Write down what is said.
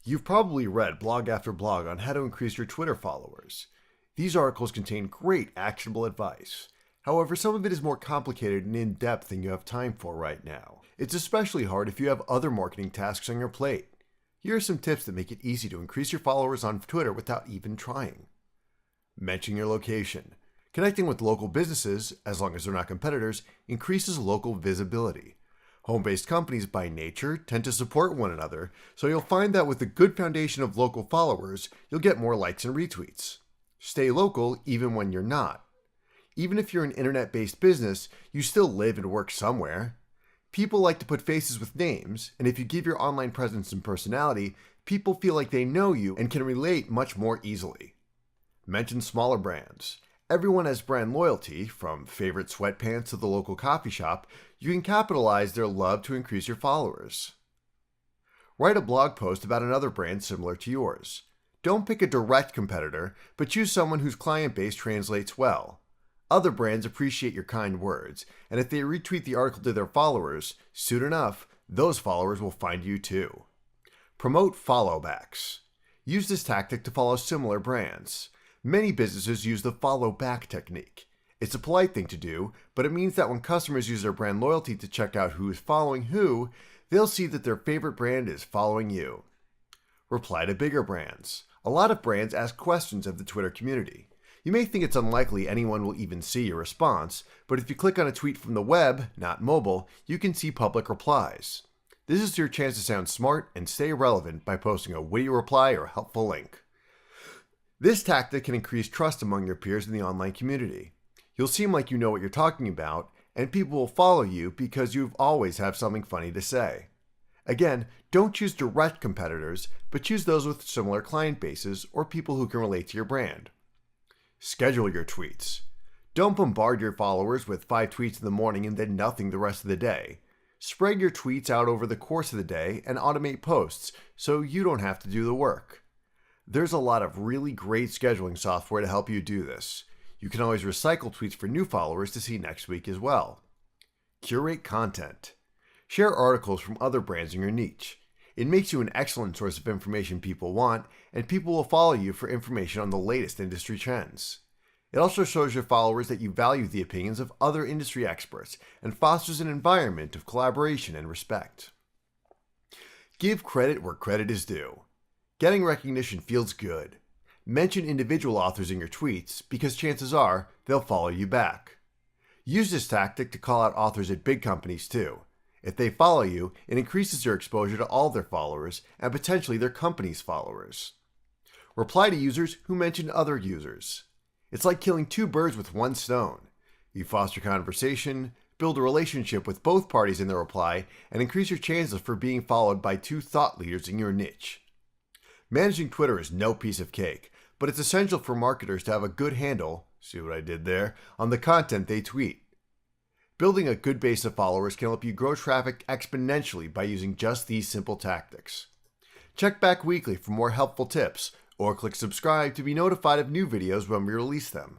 You've probably read blog after blog on how to increase your Twitter followers. These articles contain great actionable advice. However, some of it is more complicated and in-depth than you have time for right now. It's especially hard if you have other marketing tasks on your plate. Here are some tips that make it easy to increase your followers on Twitter without even trying. Mention your location. Connecting with local businesses, as long as they're not competitors, increases local visibility. Home-based companies by nature tend to support one another, so you'll find that with a good foundation of local followers, you'll get more likes and retweets. Stay local even when you're not. Even if you're an internet-based business, you still live and work somewhere. People like to put faces with names, and if you give your online presence and personality, people feel like they know you and can relate much more easily. Mention smaller brands. Everyone has brand loyalty, from favorite sweatpants to the local coffee shop. You can capitalize their love to increase your followers. Write a blog post about another brand similar to yours. Don't pick a direct competitor, but choose someone whose client base translates well. Other brands appreciate your kind words, and if they retweet the article to their followers, soon enough, those followers will find you too. Promote follow-backs. Use this tactic to follow similar brands. Many businesses use the follow-back technique. It's a polite thing to do, but it means that when customers use their brand loyalty to check out who is following who, they'll see that their favorite brand is following you. Reply to bigger brands. A lot of brands ask questions of the Twitter community. You may think it's unlikely anyone will even see your response, but if you click on a tweet from the web, not mobile, you can see public replies. This is your chance to sound smart and stay relevant by posting a witty reply or helpful link. This tactic can increase trust among your peers in the online community. You'll seem like you know what you're talking about, and people will follow you because you always have something funny to say. Again, don't choose direct competitors, but choose those with similar client bases or people who can relate to your brand. Schedule your tweets. Don't bombard your followers with 5 tweets in the morning and then nothing the rest of the day. Spread your tweets out over the course of the day and automate posts so you don't have to do the work. There's a lot of really great scheduling software to help you do this. You can always recycle tweets for new followers to see next week as well. Curate content. Share articles from other brands in your niche. It makes you an excellent source of information people want, and people will follow you for information on the latest industry trends. It also shows your followers that you value the opinions of other industry experts and fosters an environment of collaboration and respect. Give credit where credit is due. Getting recognition feels good. Mention individual authors in your tweets because chances are they'll follow you back. Use this tactic to call out authors at big companies too. If they follow you, it increases your exposure to all their followers and potentially their company's followers. Reply to users who mention other users. It's like killing 2 birds with 1 stone. You foster conversation, build a relationship with both parties in the reply, and increase your chances for being followed by 2 thought leaders in your niche. Managing Twitter is no piece of cake, but it's essential for marketers to have a good handle, see what I did there, on the content they tweet. Building a good base of followers can help you grow traffic exponentially by using just these simple tactics. Check back weekly for more helpful tips, or click subscribe to be notified of new videos when we release them.